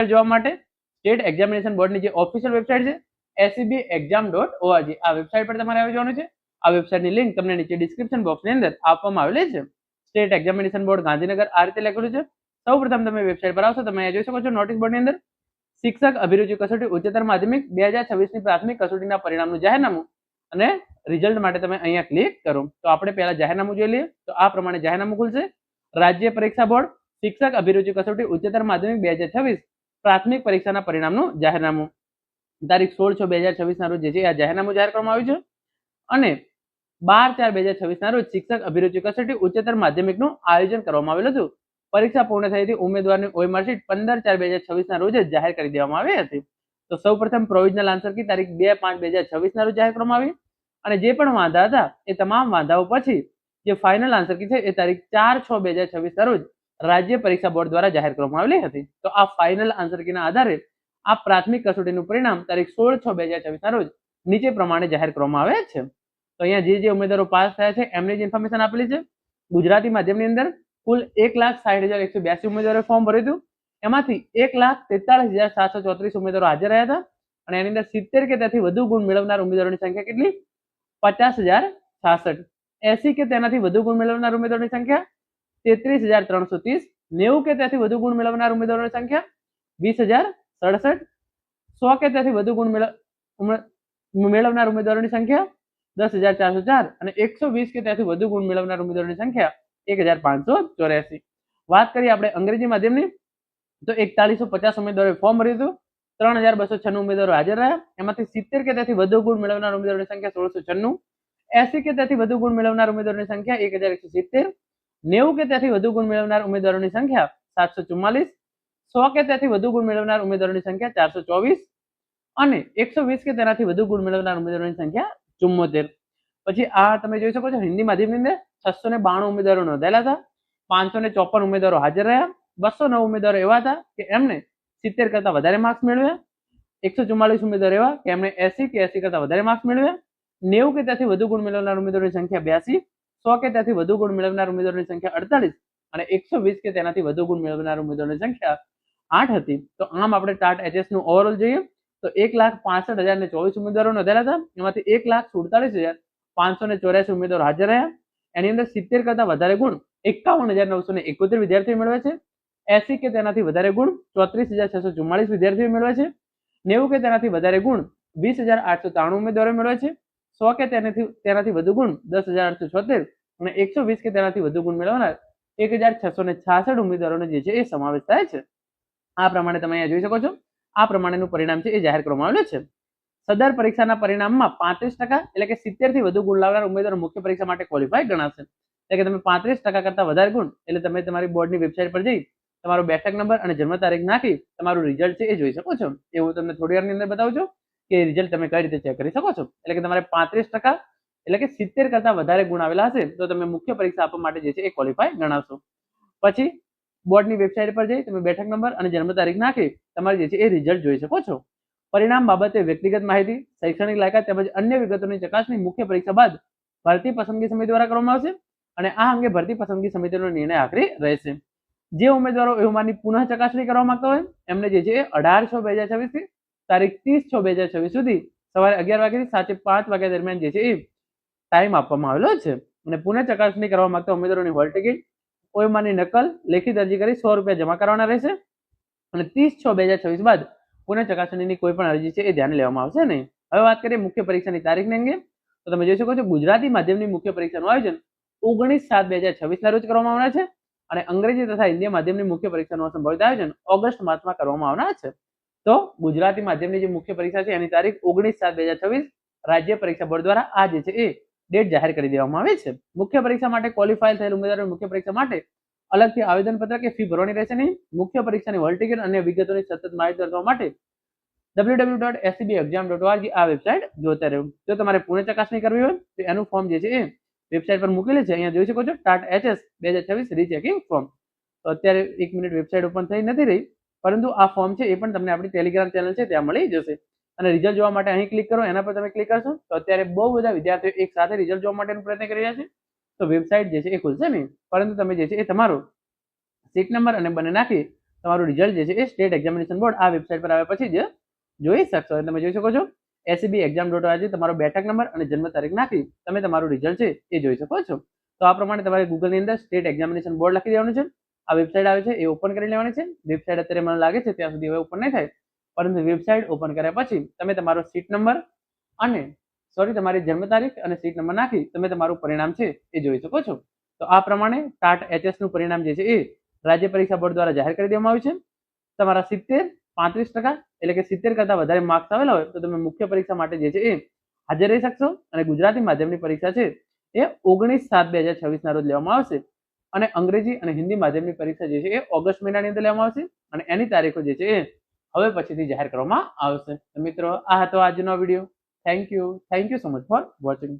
જોવા માટે state examination બોર્ડની જે ઓફિશિયલ વેબસાઇટ છે secexam.org આ વેબસાઇટ પર તમારે આવી જવાનું છે. આ વેબસાઇટની લિંક તમને નીચે ડિસ્ક્રિપ્શન બોક્સની અંદર આપવામાં આવેલી છે. સ્ટેટ એક્ઝામિનેશન બોર્ડ ગાંધીનગર આ રીતે લખેલું છે. સૌપ્રથમ તમે વેબસાઇટ પર આવશો, તમે જોઈ શકો છો નોટિસ બોર્ડની અંદર શિક્ષક અભિરુચિ કસોટી ઉચ્ચતર માધ્યમિક 2026 ની પ્રાથમિક કસોટીના પરિણામનું જાહેરનામું અને રિઝલ્ટ માટે તમે અહીંયા ક્લિક કરો. તો આપણે પહેલા જાહેરનામું જોઈ લઈએ. તો આ પ્રમાણે જાહેરનામું ખુલશે. રાજ્ય પરીક્ષા બોર્ડ શિક્ષક અભિરુચિ કસોટી ઉચ્ચતર માધ્યમિક 2026 પ્રાથમિક પરીક્ષાના પરિણામનું જાહેરનામું તારીખ 16/6/2026 ના રોજ જે છે આ જાહેરનામું જાહેર કરવામાં આવ્યું છે અને 12/4/2026 ના રોજ શિક્ષક અભિરુચિ કસોટી ઉચ્ચતર માધ્યમિકનું આયોજન કરવામાં આવેલું હતું. પરીક્ષા પૂર્ણ થઈ હતી. ઉમેદવારની OMR શીટ 15/4/2026 ના રોજ જાહેર કરી દેવામાં આવી હતી. તો સૌપ્રથમ પ્રોવિઝનલ આન્સર કી તારીખ 2/5/2026 ના રોજ જાહેર કરવામાં આવી અને જે પણ વાંધા હતા એ તમામ વાંધાઓ પછી જે ફાઇનલ આન્સર કી છે એ તારીખ 4/6/2026 ના રોજ રાજ્ય પરીક્ષા બોર્ડ દ્વારા જાહેર કરવામાં આવેલી હતી. તો આ ફાઇનલ આન્સર કીના આધારે આ પ્રાથમિક કસોટીનું પરિણામ તારીખ 16/6/2026 ના રોજ નીચે પ્રમાણે જાહેર કરવામાં આવે છે. તો અહીંયા જે ઉમેદવારો પાસ થયા છે એમની જ ઇન્ફોર્મેશન આપેલી છે. ગુજરાતી માધ્યમની અંદર કુલ 1,60,182 ઉમેદવારોએ ફોર્મ ભર્યું હતું. એમાંથી 1,43,734 ઉમેદવારો હાજર રહ્યા હતા અને એની અંદર 70 કે તેથી વધુ ગુણ મેળવનાર ઉમેદવારોની સંખ્યા કેટલી? 50,066. 80 કે તેનાથી વધુ ગુણ મેળવનાર ઉમેદવારોની સંખ્યા 33,330. 90 કે તેથી વધુ ગુણ મેળવનાર ઉમેદવારોની સંખ્યા 20,067. 100 કે તેથી વધુ ગુણ મેળવનાર ઉમેદવારોની સંખ્યા 10,404 અને 120 કે તેથી વધુ ગુણ મેળવનાર ઉમેદવારોની સંખ્યા 1,584. વાત કરીએ આપણે અંગ્રેજી માધ્યમની તો 4150 ઉમેદવારોએ ફોર્મ ભર્યું હતું. 3,296 ઉમેદવારો હાજર રહ્યા. એમાંથી 70 કે તેથી વધુ ગુણ મેળવનાર ઉમેદવારોની સંખ્યા 1,696. 80 કે તેથી વધુ ગુણ મેળવનાર ઉમેદવારોની સંખ્યા 1,170. 90 કે તેથી વધુ ગુણ મેળવનાર ઉમેદવારોની સંખ્યા 744. 100 કે તેથી વધુ ગુણ મેળવનાર ઉમેદવારોની સંખ્યા 424 અને 120 કે તેનાથી વધુ ગુણ મેળવનાર ઉમેદવારોની સંખ્યા 74. પછી આ તમે જોઈ શકો છો હિન્દી માધ્યમની અંદર 692 ઉમેદવારો નોંધાયેલા હતા. 554 ઉમેદવારો હાજર રહ્યા. 209 ઉમેદવારો એવા હતા કે એમને 70 કરતા વધારે માર્ક્સ મેળવ્યા. 144 ઉમેદવારો એવા કે એમને 80 કે 80 કરતા વધારે માર્ક્સ મેળવ્યા. 90 કે તેથી વધુ ગુણ મેળવનાર ઉમેદવારોની સંખ્યા 82. 100 કે તેથી વધુ ગુણ મેળવનાર ઉમેદવારોની સંખ્યા 48 અને 120 કે તેનાથી વધુ ગુણ મેળવનાર ઉમેદવારોની સંખ્યા 8 હતી. તો આમ આપણે ટાટ એચએસ નું ઓવરઓલ જોઈએ તો 1,65,024 ઉમેદવારો નોંધાયેલા હતા. એમાંથી 1,47,584 ઉમેદવારો હાજર રહ્યા. એની અંદર 70 કરતા વધારે ગુણ 51,971 વિદ્યાર્થીઓ મેળવે છે. 80 કે તેનાથી વધારે ગુણ 34,644 વિદ્યાર્થીઓ મેળવે છે. 90 કે તેનાથી વધારે ગુણ 20,893 ઉમેદવારો મેળવે છે. 100 કે તેનાથી વધુ ગુણ 10,876 અને 120 કે તેનાથી વધુ ગુણ મેળવનાર 1,666 ઉમેદવારોનો જે છે એ સમાવેશ થાય છે. આ પ્રમાણે તમે અહીંયા જોઈ શકો છો. આ પ્રમાણેનું પરિણામ છે એ જાહેર કરવામાં આવેલું છે. સદર પરીક્ષાના પરિણામમાં 35% એટલે કે 70 થી વધુ ગુણ લાવનાર ઉમેદવારો મુખ્ય પરીક્ષા માટે ક્વોલિફાય ગણાશે. એટલે કે તમે 35% કરતા વધારે ગુણ એટલે તમે તમારી બોર્ડની વેબસાઇટ પર જઈ તમારો બેઠક નંબર અને જન્મ તારીખ નાખી તમારું રિઝલ્ટ છે એ જોઈ શકો છો. એવું તમને થોડી વારની અંદર બતાવું છું કે રિઝલ્ટ તમે કઈ રીતે ચેક કરી શકો છો. એટલે કે તમારે 35% એટલે કે 70 કરતા વધારે ગુણ આવેલા હશે તો તમે મુખ્ય પરીક્ષા આપવા માટે જે છે એ ક્વોલિફાય ગણાવશો. પછી બોર્ડની વેબસાઇટ પર જઈ તમે બેઠક નંબર અને જન્મ તારીખ નાખી તમારી જે છે એ રિઝલ્ટ જોઈ શકો છો. પરિણામ બાબતે વ્યક્તિગત માહિતી, શૈક્ષણિક લાયકાત તેમજ અન્ય વિગતોની ચકાસણી મુખ્ય પરીક્ષા બાદ ભરતી પસંદગી સમિતિ દ્વારા કરવામાં આવશે અને આ અંગે ભરતી પસંદગી સમિતિનો નિર્ણય આખરી રહેશે. જે ઉમેદવારો OMRની પુનઃ ચકાસણી કરવા માંગતા હોય એમને જે છે 18/6/2026 થી તારીખ 30/6/2026 સુધી સવારે 11 વાગ્યાથી સાંજે 5 વાગ્યા દરમિયાન જે છે એ ટાઈમ આપવામાં આવેલો છે અને પુનઃ ચકાસણી કરવા માંગતા ઉમેદવારોની હોલ ટિકિટ, OMRની નકલ લેખિત અરજી કરી ₹100 જમા કરવાના રહેશે અને 30/6/2026 બાદ પુનઃ ચકાસણીની કોઈ પણ અરજી છે એ ધ્યાને લેવામાં આવશે નહીં. હવે વાત કરીએ મુખ્ય પરીક્ષાની તારીખને અંગે તો તમે જોઈ શકો છો ગુજરાતી માધ્યમની મુખ્ય પરીક્ષાનું આયોજન 19/7/2026 ના રોજ કરવામાં આવનાર છે અને અંગ્રેજી તથા હિન્દી માધ્યમની મુખ્ય પરીક્ષાનું સંભવિત આયોજન ઓગસ્ટ માસમાં કરવામાં આવનાર છે. તો ગુજરાતી માધ્યમની જે મુખ્ય પરીક્ષા છે એની તારીખ 19/7/2026 રાજ્ય પરીક્ષા બોર્ડ દ્વારા આ જે છે એ ડેટ જાહેર કરી દેવામાં આવી છે. મુખ્ય પરીક્ષા માટે ક્વોલિફાય થયેલ ઉમેદવારો મુખ્ય પરીક્ષા માટે અલગથી આવેદનપત્ર કે ફી ભરવાની રહેશે નહીં. મુખ્ય પરીક્ષાની હોલ ટિકિટ અને વિગતોની સતત માહિતી મેળવવા માટે www.secexam.org આ વેબસાઇટ જોતા રહેવું. જો તમારે પુનઃ ચકાસણી કરવી હોય તો એનું ફોર્મ જે છે એ વેબસાઇટ પર મૂકેલું છે. અહીંયા જોઈ શકો છો ટાટ એચએસ 2026 રીચેકિંગ ફોર્મ. તો અત્યારે 1 મિનિટ વેબસાઇટ ઓપન થઈ નથી રહી પરંતુ આ ફોર્મ છે એ પણ તમને આપણી ટેલિગ્રામ ચેનલ છે ત્યાં મળી જશે અને રિઝલ્ટ જોવા માટે અહીં ક્લિક કરો, એના પર તમે ક્લિક કરશો તો અત્યારે બહુ બધા વિદ્યાર્થીઓ એક સાથે રિઝલ્ટ જોવા માટેનો પ્રયત્ન કરી રહ્યા છે. તો વેબસાઇટ જે છે એ ખુલશે નહીં પરંતુ તમે જે છે એ તમારો સીટ નંબર અને બંને નાખી તમારું રિઝલ્ટ જે છે એ સ્ટેટ એક્ઝામિનેશન બોર્ડ આ વેબસાઇટ પર આવ્યા પછી જ જોઈ શકશો. તમે જોઈ શકો છો SEBexam.org તમારો બેઠક નંબર અને જન્મ તારીખ નાખી તમે તમારું રિઝલ્ટ છે એ જોઈ શકો છો. તો આ પ્રમાણે તમારે ગૂગલની અંદર સ્ટેટ એક્ઝામિનેશન બોર્ડ લખી દેવાનું છે. આ વેબસાઇટ આવે છે એ ઓપન કરી લેવાની છે. વેબસાઇટ અત્યારે મને લાગે છે ત્યાં સુધી હવે ઓપન નહીં થાય, પરંતુ વેબસાઇટ ઓપન કર્યા પછી તમે તમારો સીટ નંબર અને તમારી જન્મ તારીખ અને સીટ નંબર નાખી તમે તમારું પરિણામ છે એ જોઈ શકો છો. તો આ પ્રમાણે ટાટ HS નું પરિણામ જે છે એ રાજ્ય પરીક્ષા બોર્ડ દ્વારા જાહેર કરી દેવામાં આવ્યું છે. તમારા 35% એટલે કે 70 કરતા વધારે માર્ક્સ આવેલા હોય તો તમે મુખ્ય પરીક્ષા માટે જે છે એ હાજર રહી શકશો. અને ગુજરાતી માધ્યમની પરીક્ષા છે એ 19/7/2026 ના રોજ લેવામાં આવશે અને અંગ્રેજી અને હિન્દી માધ્યમની પરીક્ષા જે છે એ ઓગસ્ટ મહિનાની અંદર લેવામાં આવશે અને એની તારીખો જે છે એ હવે પછીથી જાહેર કરવામાં આવશે. તો મિત્રો આ હતો આજનો video. Thank you so much for watching.